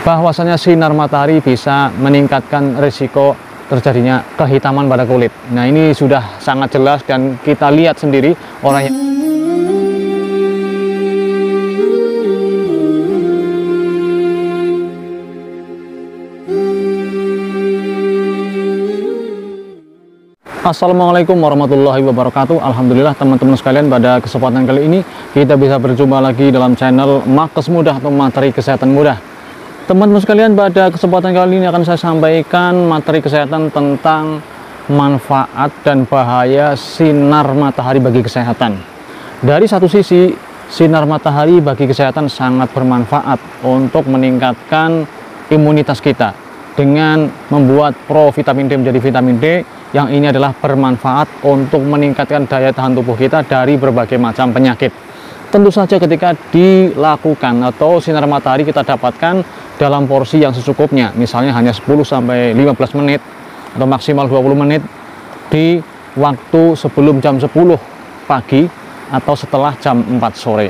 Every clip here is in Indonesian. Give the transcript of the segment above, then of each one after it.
bahwasanya sinar matahari bisa meningkatkan risiko terjadinya kehitaman pada kulit. Nah, ini sudah sangat jelas dan kita lihat sendiri orang yang Assalamualaikum warahmatullahi wabarakatuh. Alhamdulillah teman-teman sekalian, pada kesempatan kali ini kita bisa berjumpa lagi dalam channel Makes Mudah atau materi kesehatan mudah. Teman-teman sekalian, pada kesempatan kali ini akan saya sampaikan materi kesehatan tentang manfaat dan bahaya sinar matahari bagi kesehatan. Dari satu sisi, sinar matahari bagi kesehatan sangat bermanfaat untuk meningkatkan imunitas kita dengan membuat provitamin D menjadi vitamin D, yang ini adalah bermanfaat untuk meningkatkan daya tahan tubuh kita dari berbagai macam penyakit. Tentu saja ketika dilakukan atau sinar matahari kita dapatkan dalam porsi yang secukupnya, misalnya hanya 10-15 menit atau maksimal 20 menit di waktu sebelum jam 10 pagi atau setelah jam 4 sore.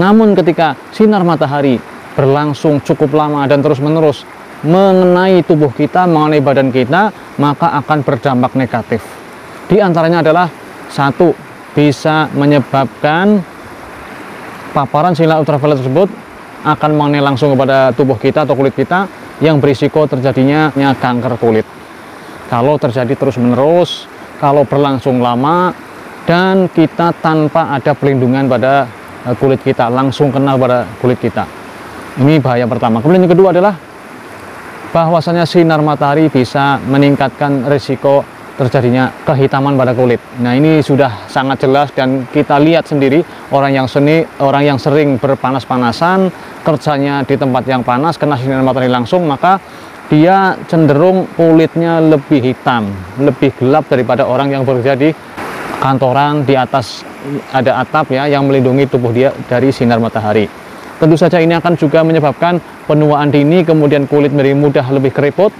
Namun ketika sinar matahari berlangsung cukup lama dan terus-menerus mengenai tubuh kita, mengenai badan kita, maka akan berdampak negatif. Di antaranya adalah satu, bisa menyebabkan paparan sinar ultraviolet tersebut akan mengenai langsung kepada tubuh kita atau kulit kita, yang berisiko terjadinya kanker kulit. Kalau terjadi terus-menerus, kalau berlangsung lama, dan kita tanpa ada perlindungan pada kulit kita, langsung kena pada kulit kita. Ini bahaya pertama. Kemudian yang kedua adalah bahwasanya sinar matahari bisa meningkatkan risiko terjadinya kehitaman pada kulit. Nah, ini sudah sangat jelas dan kita lihat sendiri orang yang sering berpanas-panasan, kerjanya di tempat yang panas, kena sinar matahari langsung, maka dia cenderung kulitnya lebih hitam, lebih gelap daripada orang yang bekerja di kantoran, di atas ada atap ya yang melindungi tubuh dia dari sinar matahari. Tentu saja ini akan juga menyebabkan penuaan dini, kemudian kulit menjadi mudah lebih keriput,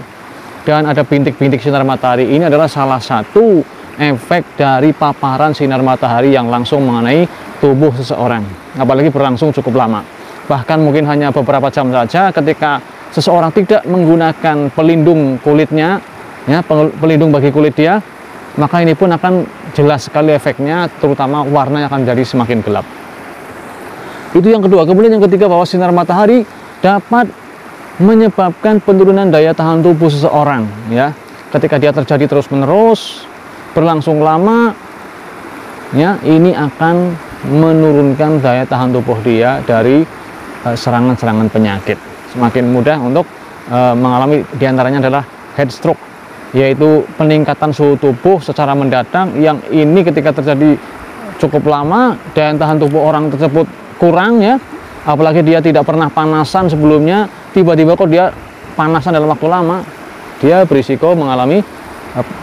dan ada bintik-bintik sinar matahari. Ini adalah salah satu efek dari paparan sinar matahari yang langsung mengenai tubuh seseorang, apalagi berlangsung cukup lama. Bahkan mungkin hanya beberapa jam saja, ketika seseorang tidak menggunakan pelindung kulitnya, ya, pelindung bagi kulit dia, maka ini pun akan jelas sekali efeknya, terutama warnanya akan jadi semakin gelap. Itu yang kedua. Kemudian yang ketiga, bahwa sinar matahari dapat menyebabkan penurunan daya tahan tubuh seseorang, ya. Ketika dia terjadi terus-menerus, berlangsung lama, ya, ini akan menurunkan daya tahan tubuh dia dari serangan-serangan penyakit. Semakin mudah untuk mengalami, diantaranya adalah heat stroke, yaitu peningkatan suhu tubuh secara mendadak, yang ini ketika terjadi cukup lama, daya tahan tubuh orang tersebut kurang, ya, apalagi dia tidak pernah panasan sebelumnya, tiba-tiba kok dia panasan dalam waktu lama, dia berisiko mengalami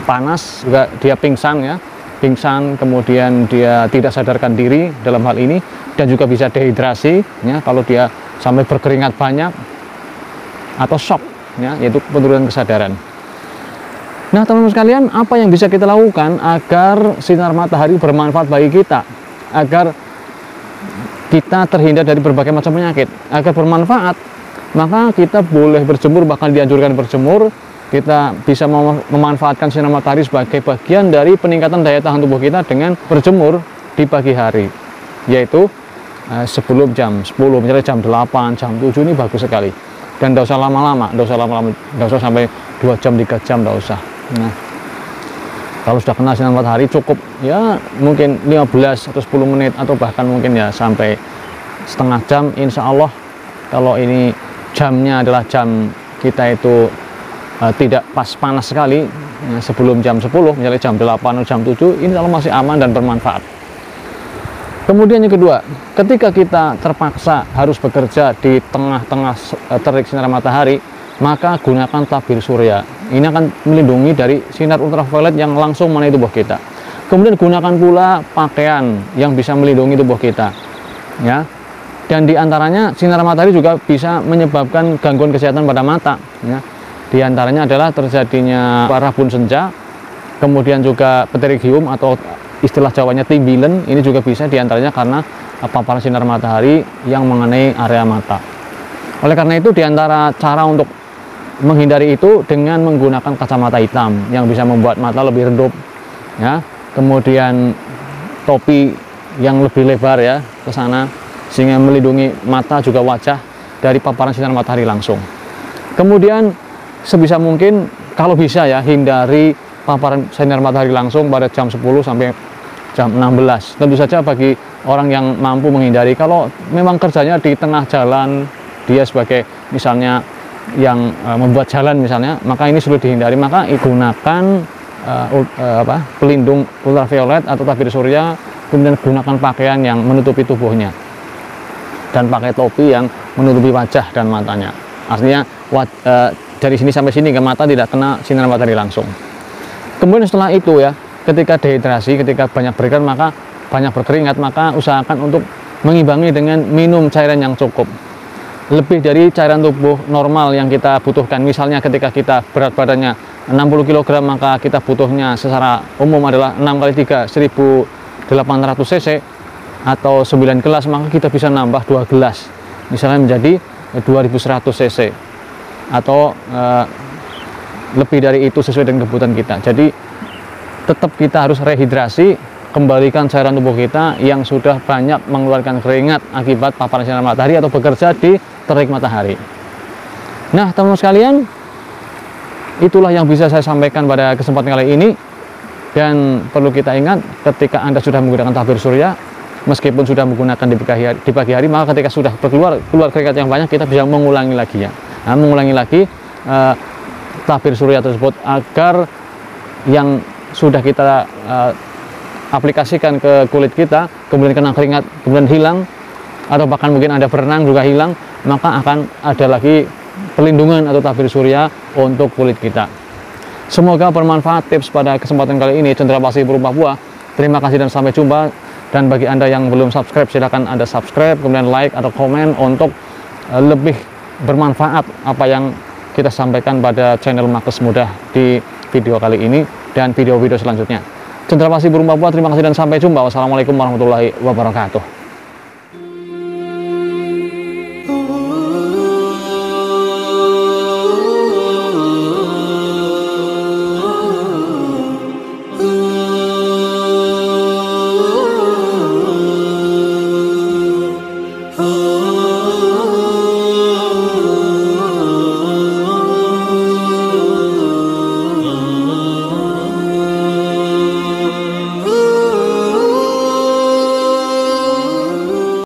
panas, juga dia pingsan, ya, pingsan, kemudian dia tidak sadarkan diri dalam hal ini, dan juga bisa dehidrasi, ya, kalau dia sampai berkeringat banyak, atau shock, ya, yaitu penurunan kesadaran. Nah, teman-teman sekalian, apa yang bisa kita lakukan agar sinar matahari bermanfaat bagi kita, agar kita terhindar dari berbagai macam penyakit? Agar bermanfaat, maka kita boleh berjemur, bahkan dianjurkan berjemur. Kita bisa memanfaatkan sinar matahari sebagai bagian dari peningkatan daya tahan tubuh kita dengan berjemur di pagi hari, yaitu sebelum jam 10, misalnya jam 8, jam 7, ini bagus sekali. Dan tidak usah lama-lama, tidak usah sampai 2 jam, 3 jam, tidak usah. Nah, kalau sudah kena sinar matahari cukup, ya, mungkin 15 atau 10 menit, atau bahkan mungkin ya sampai setengah jam, insya Allah. Kalau ini jamnya adalah jam kita itu tidak pas panas sekali, ya, sebelum jam 10, misalnya jam 8 atau jam 7, ini kalau masih aman dan bermanfaat. Kemudian yang kedua, ketika kita terpaksa harus bekerja di tengah-tengah terik sinar matahari, maka gunakan tabir surya. Ini akan melindungi dari sinar ultraviolet yang langsung mengenai tubuh kita. Kemudian gunakan pula pakaian yang bisa melindungi tubuh kita, ya. Dan diantaranya sinar matahari juga bisa menyebabkan gangguan kesehatan pada mata, ya. Diantaranya adalah terjadinya rabun senja, kemudian juga pterygium atau istilah Jawanya timbilen. Ini juga bisa diantaranya karena paparan sinar matahari yang mengenai area mata. Oleh karena itu, diantara cara untuk menghindari itu dengan menggunakan kacamata hitam yang bisa membuat mata lebih redup, ya. Kemudian topi yang lebih lebar ya ke sana, sehingga melindungi mata juga wajah dari paparan sinar matahari langsung. Kemudian sebisa mungkin kalau bisa ya, hindari paparan sinar matahari langsung pada jam 10 sampai jam 16. Tentu saja bagi orang yang mampu menghindari, kalau memang kerjanya di tengah jalan, dia sebagai misalnya yang membuat jalan misalnya, maka ini sulit dihindari, maka gunakan pelindung ultraviolet atau tabir surya, kemudian gunakan pakaian yang menutupi tubuhnya dan pakai topi yang menutupi wajah dan matanya. Artinya dari sini sampai sini ke mata tidak kena sinar matahari langsung. Kemudian setelah itu ya, ketika dehidrasi, ketika banyak berkeringat, maka usahakan untuk mengimbangi dengan minum cairan yang cukup, lebih dari cairan tubuh normal yang kita butuhkan. Misalnya ketika kita berat badannya 60 kg, maka kita butuhnya secara umum adalah 6 kali 3 1800 cc atau 9 gelas, maka kita bisa nambah 2 gelas misalnya menjadi 2100 cc atau lebih dari itu sesuai dengan kebutuhan kita. Jadi tetap kita harus rehidrasi, kembalikan cairan tubuh kita yang sudah banyak mengeluarkan keringat akibat paparan sinar matahari atau bekerja di terik matahari. Nah, teman-teman sekalian, itulah yang bisa saya sampaikan pada kesempatan kali ini. Dan perlu kita ingat, ketika Anda sudah menggunakan tabir surya, meskipun sudah menggunakan di pagi hari, maka ketika sudah keluar keringat yang banyak, kita bisa mengulangi lagi ya. Nah, mengulangi lagi tabir surya tersebut agar yang sudah kita aplikasikan ke kulit kita, kemudian kena keringat, kemudian hilang, atau bahkan mungkin Anda berenang juga hilang, maka akan ada lagi perlindungan atau tabir surya untuk kulit kita. Semoga bermanfaat tips pada kesempatan kali ini. Cenderawasih Berupa Buah. Terima kasih dan sampai jumpa. Dan bagi Anda yang belum subscribe, silahkan Anda subscribe, kemudian like atau komen untuk lebih bermanfaat apa yang kita sampaikan pada channel Makes Mudah di video kali ini dan video-video selanjutnya. Cenderawasih Berupa Buah, terima kasih dan sampai jumpa. Wassalamualaikum warahmatullahi wabarakatuh.